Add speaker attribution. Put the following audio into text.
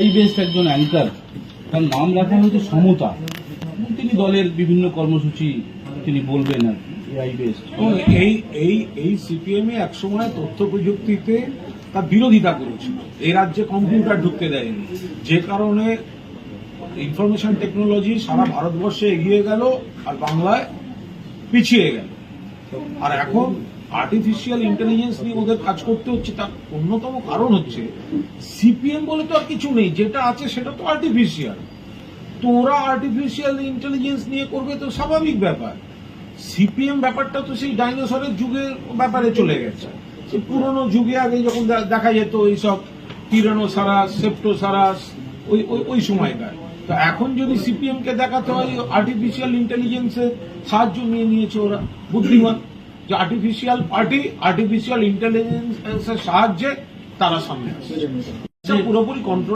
Speaker 1: এই বেস্ট একজন অ্যাঙ্কার, তার নাম রাখা হয়েছে সমতা। তিনি দলের বিভিন্ন কর্মসূচি তিনি বলবেন আর এআই বেস্ট।
Speaker 2: এই সিপিএম এ একসময় তথ্য প্রযুক্তিতে তার বিরোধিতা করেছিল, এই রাজ্যে কম্পিউটার ঢুকতে দেয়নি, যে কারণে ইনফরমেশন টেকনোলজি সারা ভারতবর্ষে এগিয়ে গেল আর বাংলায় পিছিয়ে গেল। আর এখন আর্টিফিশিয়াল ইন্টেলিজেন্স নিয়ে ওদের কাজ করতে হচ্ছে। তার অন্যতম কারণ হচ্ছে সিপিএম বলে তো আর কিছু নেই, যেটা আছে সেটা তো আর্টিফিশিয়াল। তো ওরা আর্টিফিশিয়াল ইন্টেলিজেন্স নিয়ে করবে তো স্বাভাবিক ব্যাপার। সিপিএম ব্যাপারটা তো সেই ডাইনোসরের যুগের ব্যাপারে চলে গেছে। সেই পুরনো যুগে আগে যখন দেখা যেত এইসব টিরানোসারাস, সেপ্টোসারাস, ওই সময়কার। তো এখন যদি সিপিএম কে দেখাতে হয় আর্টিফিশিয়াল ইন্টেলিজেন্সের সাহায্য নিয়েছে ওরা, বুদ্ধিমান যে আর্টিফিশিয়াল পার্টি আর্টিফিশিয়াল ইন্টেলিজেন্সের সাহায্যে তারা সামনে আসছে, পুরোপুরি কন্ট্রোল।